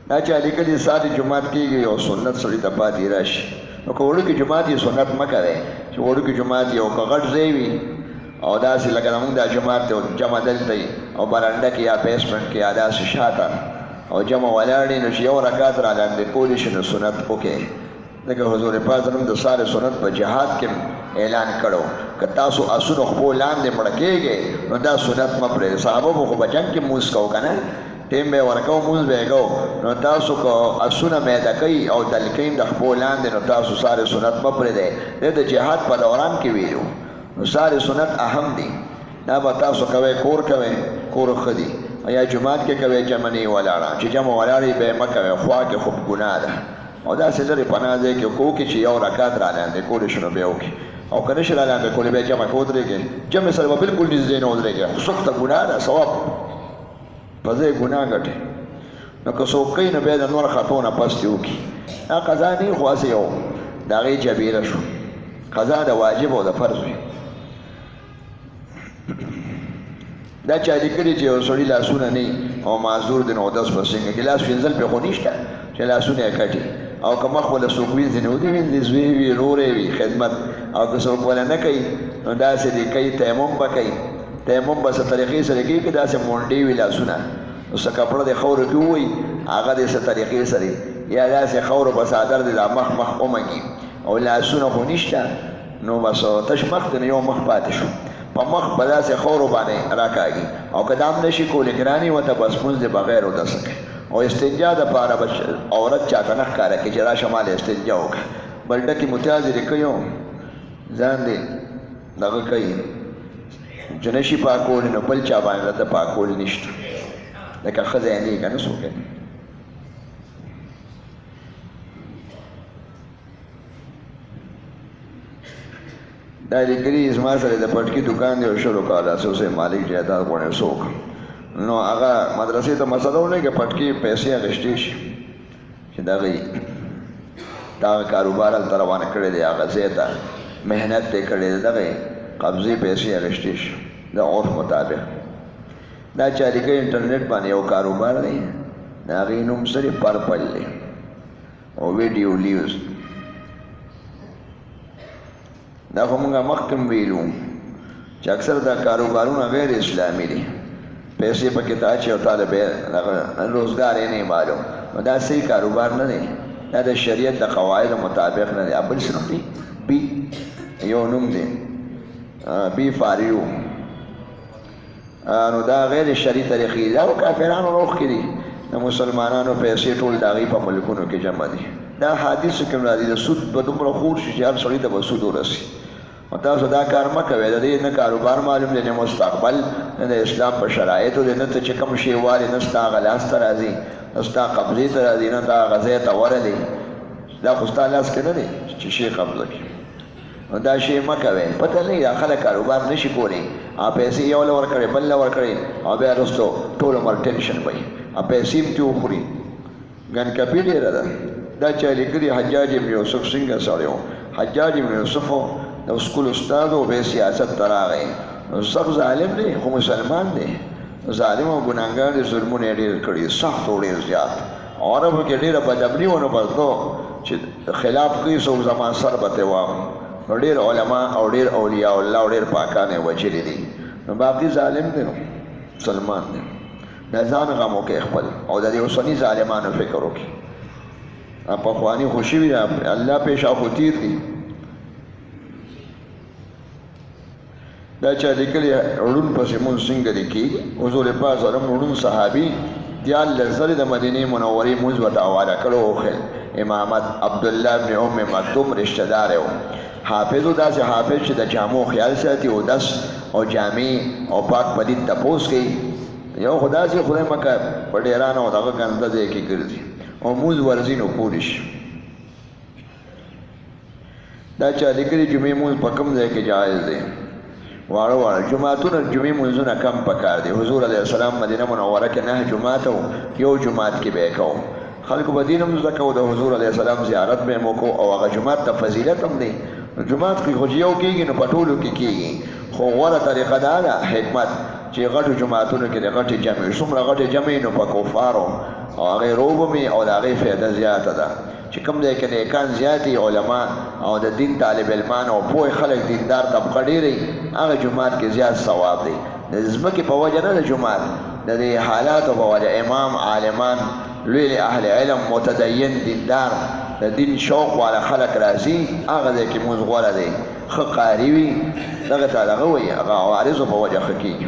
دا چا لیکلي ساري جماعت کېږي او سنت سړي ته پاتې راشي نو که وړوکي جماعت یې سنت مه کوئ چې وړوکي جماعت یې او که غټ ځای وي او داسې لکه زمونږ دا جماعت دی جمع دلته وي او برنډه کې یا بیسمنټ کې یا داسې شاته او جمع ولاړ نو چې یو رکعت را لاندې کولی شي نو سنت وکړئ ځکه حضور پاک زموږ د ساري سنت په جهاد کې اعلان کړو که تاسو اسونو خپو لاندې مړه کېږئ نو دا سنت مه پرېږدئ صحابه به خو په جنګ کې مونځ کوو که نه ټیم به یې ورکوو مونځ به یې کوو نو تاسو که اسونه میده کوئ او دلکۍ د خپو لاندې نو تاسو ساري سنت مه پرېږدئ دی د جهاد په دوران کې ویلو نو ساري سنت اهم دي دا به تاسو کوئ کور کوئ کور ښه دي یا جماعت کې کوئ جمع نه ولاړه چې جمع ولاړې به یې مه کوئ خوا کې خو ګناه ده او داسې لرې پناه ځای کې کوو کې چې یو رکعت را لاندې کولی شي نو بیا وکړي او که نه شي را لاندې کولی بیا جمع کې ودرېږئ جمع سره به بلکل نږدې نه ودرېږئ سخته ګناه ده ثواب په ځای ګناه ګټئ نو که څوک کوي نو بیا د نور خطو نه پس دې وکړي دا قضا نه وي خو هسې یو د هغې جبیره شو قضا د واجب او د فرض وي دا چا لیکلي چې یو سړي لاسونه نه او معذور دی نو اودس به څنګه ګیلاس وینځل پرې خو نشته چې لاسونه یې کټي او که مخ وله څوک وینځي نو دې وینځي زوی وي رورې وي خدمت او که څوک وله نه کوي نو داسې دې کوي تیمم به کوي تیمم به څه طریقې سره کوي که داسې مونډې وي لاسونه نو څه کپړه د خاورو کې ووایي هغه دې څه طریقې سره یا داسې خاورو په څادر دې دا مخ ومږي او لاسونه خو نشته نو بس تش مخ دی نو یو مخ پاتې شو په مخ به داسې خاورو باندې راکاږي او که دا هم نشي کولی ګرانې ورته بس مونځ دې بغیر اودسه کوي او استنجا دپاره به عورت چاته نه ښکاره کړي چې راشه ما له استنجا وکړه بل ډکې متیازې دې کوي ځان دې دغه کوي چې نشي پاکولی نو بل چا باندې راته پاکولی نشته لکه ښځه یې نه که نه څوک دا لیکلي زما سره د پټکي دکان دی او شلو کاله سوسې مالک جایداد غواړي څوک نو هغه مدرسې ته مسله ونه کې پټکي پیسې اخیستې شي چې دغه کاروبار هلته روانه کړی دی هغه ځای ته محنت یې کړی دی دغه قبضې پیسې اخیستې شي د عرف مطابق دا چا لیکلي انټرنیټ باندې یو کاروبار دی د هغې نوم صرف پرپل دی او ویډیو لیوز دا خو مونږه مخکې ویلو چې اکثر دا کاروبارونه غیر اسلامي دي پیسې پکې ته اچي او تا د روزګار یې نه معلوم نو دا صحیح کاروبار نه دی دا د شریعت د قواعدو مطابق نه دی بل څه نوم دی بي یو نوم دی بي فاریو نو دا غیر شرعي طریقې دا کافرانو روخ کې دي د مسلمانانو پیسې ټول د هغوی په ملکونو کې جمع دي دا حدیثو کې راځي د سود به دومره خور شي چې هر سړي ته به سود ورسي او تاسو دا کار مه کوئ د دې نه کاروبار معلوم دی نه مستقبل نه د اسلام په شرایطو دی نه ته چې کوم شی والي نه ستا هغه لاس ته راځي نه ستا قبضې ته راځي نه دا هغه ځای ته ورلې دا خو ستا لاس کې نه دی چې شی قبضه کړي نو دا شی مه کوئ پته نه دا خلک کاروبار نشي کولی پیسې یو له ورکړې بل له ورکړې او بیا وروستو ټول عمر ټینشن وي پیسې هم ترې وخوري ګنکپي ډېره ده دا چا لیکلي حجاج ابن یوسف څنګه سړی و حجاج ابن یوسف د سکول استاد و بیا سیاست ته راغی نو سخت ظالم دی خو مسلمان دی ظالم او ګناهګار دی ظلمونه یې ډېر کړي سخت او ډېر زیات عربو کې ډېره بدبني ونه پرتو چې خلاف کوي څوک زما سر به ترې واهم نو ډېر علما او ډېر اولیاء الله او ډېر پاکان یې وجلي دي نو باقي ظالم دی نو مسلمان دی د ځان غم وکړئ خپل او د دې اوسني ظالمانو فکر وکړي پخواني خوشي وي الله پیش او تیر دي دا چا لیکلي ړوند پسې مونځ څنګه دی کېږي حضور پاک صلی الله علیه وسلم ړوند صحابي دیارلس ځلې د مدینې منورې مونځ ورته حواله کړی و امامت عبدالله بن ام مکتوم رشته دار و حافظ و داسې حافظ چې د جامو خیال ساتي اودس او جامې او پاک پلید تپوس کوي یو خو داسې خدای مکه په ډېرانه او دغه ګنده ځای کې ګرځي او مونځ ورځي نو پوری شي دا چا لیکلي جمعې مونځ په کوم ځای کې جایز دی واړه واړه جماعتونه جمعې مونځونه کم پکار دي حضور علیه السلام مدینه منوره کې 9 جماعت او یو جماعت کې به یې کوو خلکو به دین هم زده کوو د حضور علیه السلام زیارت به یې مو کوو او هغه جماعت ته فضیلت هم دی جماعت کې خو چې یو کېږي نو په ټولو کې کېږي خو غوره طریقه دا ده حکمت چې غټو جماعتونو کې د غټې جمع څومره غټې جمع نو په کفارو او هغې روبمي او د هغې فایده زیاته ده چې کوم ځای کې نیکان زیاتې علما او د دین طالب علمان او پوه خلک دیندار طبقه ډېرې هغه جومات کې زیات ثواب دی د ځمکې په وجه نه د جومات د دې حالاتو په وجه امام عالمان لوی اهل علم متدین دیندار د دین شوق والا خلک راځي هغه ځای کې مونځ غوره دی ښه قاري وي دغه ته دغه وایي هغه عوارضو په وجه ښه کېږي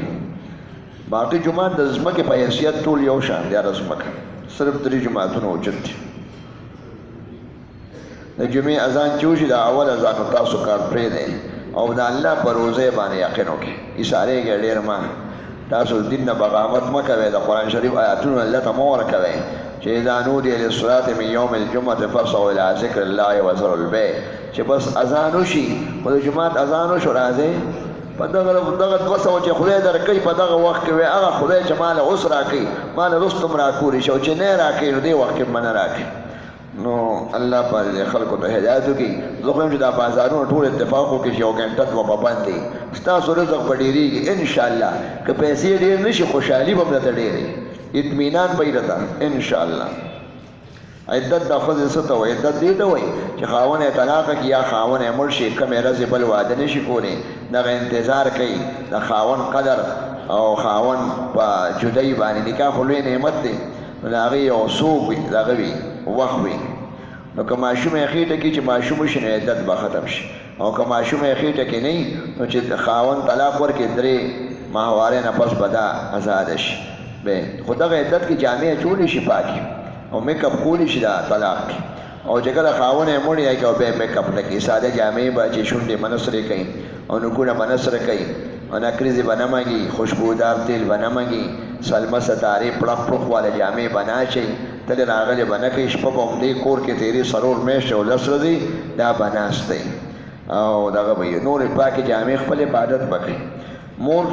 باقي جومات د ځمکې په حیثیت ټول یو شان دی هره ځمکه صرف 3 جوماتونه وجود دي د جمعې اذان چې وشي د اول اذان تاسو کار پرېږدئ او د الله په روزې باندې یقین وکړئ ایسارېږئ ډېر مه تاسو دین نه بغاوت مه کوئ د قرآن شریف آیاتونه الله ته مه ورکوئ چې اذا نودي للصلاة من یوم الجمعة فاسعوا الى ذکر الله وذروا البیع چې بس اذان وشي خو د جومات اذان وشو راځئ په دغه 200 چې خدای درکوي په دغه وخت کې وایي هغه خدای چې ماله اوس راکوي ماله رستم راکولی شي او چې نه راکوي نو دې وخت کې به نه راکوي نو الله پاک خلکو ته هدایت وکړي زه خو یم چې دا بازارونه ټول اتفاق وکړي چې یو ګنټه دوه به بند دي ستاسو رزق به ډېرېږي انشاءالله که پیسې ډېر نه شي خوشحالي به هم درته ډېرې اطمینان به یې درته انشاءالله عدت د ښځې څه ته وایي عدت دې ته وایي چې خاوند یې طلاقه کړي یا خاوند یې مړ شي کمې ورځې بل واده نه شي کولی دغه انتظار کوي د خاوند قدر او خاوند په جدایي باندې نکاح خو لوی نعمت دی نو د هغې یو څوک وي دغه وي وخت وي نو که ماشوم یې خېټه کړي چې ماشوم وشي نو عدت به ختم شي او که ماشوم یې خېټه کې نه نو چې خاوند طلاق ورکړي 3 ماهوارې نه پس به دا آزاده شي خو دغه عدت کې جامې اچولی شي پاکې او میک اپ کولی شي دا طلاق کې او چې کله خاوند یې مړ یې که بیا میک اپ نه کوي ساده جامې به چې شونډې به نسرې کوي او نوکونه به نسره کوي او نکریزې به نه مږي خوشبودار تیل به نه مږي سلمه ستارې پړق پړق والا جامې به نه اچوي تلې راغلې به نه کوي شپه به همدې کور کې تېرې 4 میاشتې او 10 ورځې دا به ناست دی او دغه به یې نورې پاکې جامې خپل عبادت به کوي مور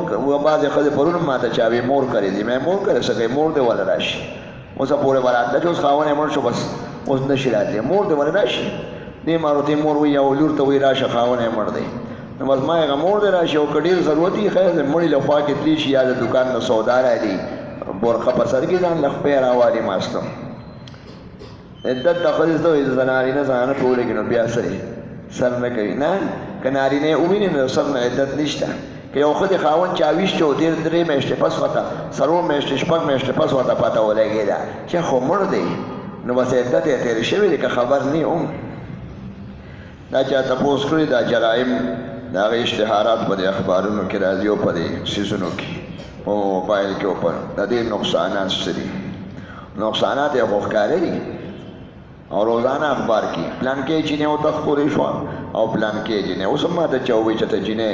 بعضې ښځې پرون ماته چا وی مور کړې دي مې مور کړې څه کوي مور دې وله راشي اوسه پورې به راتله چې اوس خاوند یې مړ شو بس اوس نه شي راتلی مور دې وله راشي دې ماروتې مور وایي او لور ته وایي راشه خاوند یې مړ دی نو بس ما هغه مور دې راشي او که ډېر ضرورت وي خیر دی مړي له خوا کې تللی شي یا د دوکان نه سودا راځي برخه په سر کې ځان له خپې راوالي ماسته عدت د ښځې ته وایي د نارینه زنانه ټولې کې نو بیا سر نه کوي نه که نارینه یې وویني نو سر نه عدت نشته که یو ښځې خاوند چاویشت و ډېر 3 میاشتې پس ورته 4 میاشتې 6 میاشتې پس ورته پته ولګېده چې خو مړ دی نو بس عدت یې تېرې شوې دی که خبر نه هم دا چا تپوس کړي دا جرایم د هغې اشتهارات په دې اخبارونو کې راځي او په دې څیزونو کې او موبایل کې او په د دې نقصانات څه دي نقصانات یې خو ښکاره دي او روزانه اخبار کې پلان کې جینۍ ورته خپورې شوه او پلان کې جینۍ اوس هم ماته چا ووایي چې ته جینۍ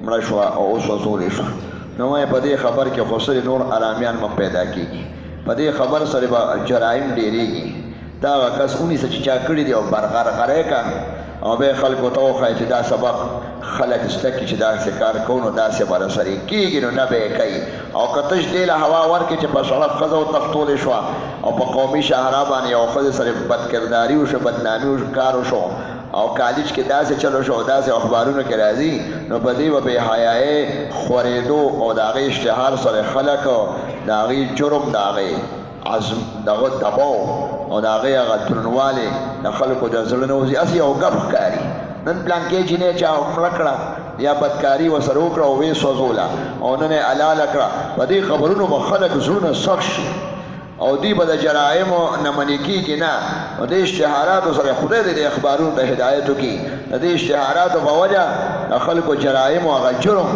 مړه شوه او اوس وزورې شوه نو وایم په دې خبر کې خو سرې نور ارامیان مه پیدا کېږي په دې خبر سره به جرایم ډېرېږي دا هغه کس ونیسه چې چا کړي دي او برغرغری کا او بیا خلکو ته وښایي چې دا سبق خلک زده کړي چې داسې کار کوو نو داسې به رسرې کېږي نو نه به یې کوي او که تش دې له هوا ورکړي چې په سړک ښځه وتښتولې شوه او په قومي شاهرا باندې یو ښځې سره بدکرداري وشوه بدنامي کار وشو او کالج کې داسې چلو شو داسې اخبارونو کې راځي نو په دې به بېحیایۍ خورېدو او د هغې اشتهار سره خلک د هغې جرم د هغې عزم دغه دباو او د هغې هغه دروندوالی د خلکو د زړه نه وځي هسې یو ګپ ښکاري نن پلانکې جینۍ چا مړه کړه یا بدکاري ورسره وکړه او ویې سوځوله او نن یې حلاله کړه په دې خبرونو به خلک زړونه سخت شي او دی به د جرایمو نه منې کېږي نه نو دې اشتهاراتو سره خدای دې د اخبارونو ته هدایت وکړي د دې اشتهاراتو په وجه د خلکو جرایمو هغه جرم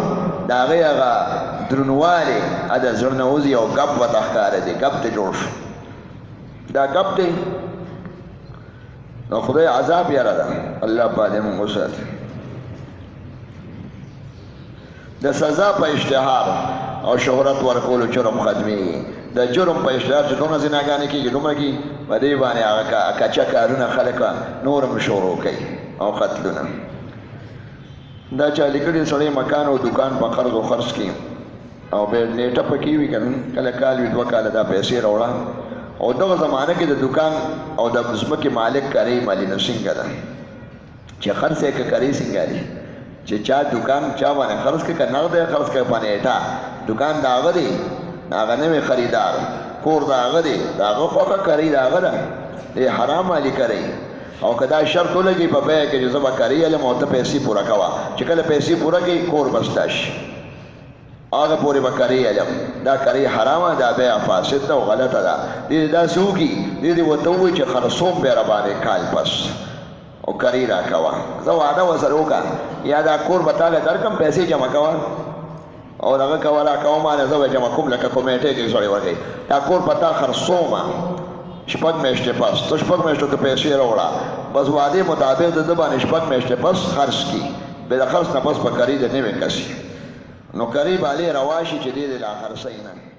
د هغې هغه درونوالی د زړه نه وځي او ګپ ورته ښکاره دی ګپ ته جوړ شو دا ګپ دی نو خدای عذاب یاره ده الله پاک دې موږ وساتي د سزا په اشتهار او شهرت ورکولو جرم ختمېږي د جرم په اشتهار چې دومره زناګانې کېږي دومره کېږي په دې باندې هغه کچه کارونه خلک نور هم شروع کوي او قتلونه دا چا لیکلي سړی مکان او دکان په قرض و خرڅ کې او بیا نیټه پکې وي که نه کله کال وي 2 کاله دا پیسې راوړه او دغه زمانه کې د دکان او د ځمکې مالک کاری مالینه څنګه ده چې خرڅ یې که کری څنګه دی چې چا دکان چا باندې خرڅ کړي که نغده یې خرڅ کړي په نیټه دکان د هغه دی هغه نوی خریدار کور د هغه دی د هغه خوښه کري د هغه ده دی حرام مالي کوي او که دا شرط ولګي په بیه کې چې زه به کري علم او ته پیسې پوره کوه چې کله پیسې پوره کړي کور به ستا شي هغه پورې به کري علم دا کري حرامه دا بیه فاسد ده او غلطه ده دې داسې وکړي دې ورته ووایي چې خرڅوم بیا راباندې کال پس او کري راکوه زه واده ورسره وکړه یا دا کور به تاله درکړم پیسې جمع کوه او دغه کوه راکوه مانه زه به جمع کوم لکه کمیټې کې سړی ورکوي دا کور په تا خرڅومه شپږ میاشتې پس ته شپږ میاشتو ته پیسې راوړه بس وعدې مطابق د ده باندې شپږ میاشتې پس خرڅ کړي بیا د خرڅ نه پس به کري د نوې کسي نو کري بالې روا شي چې دې د لا خرڅوي نه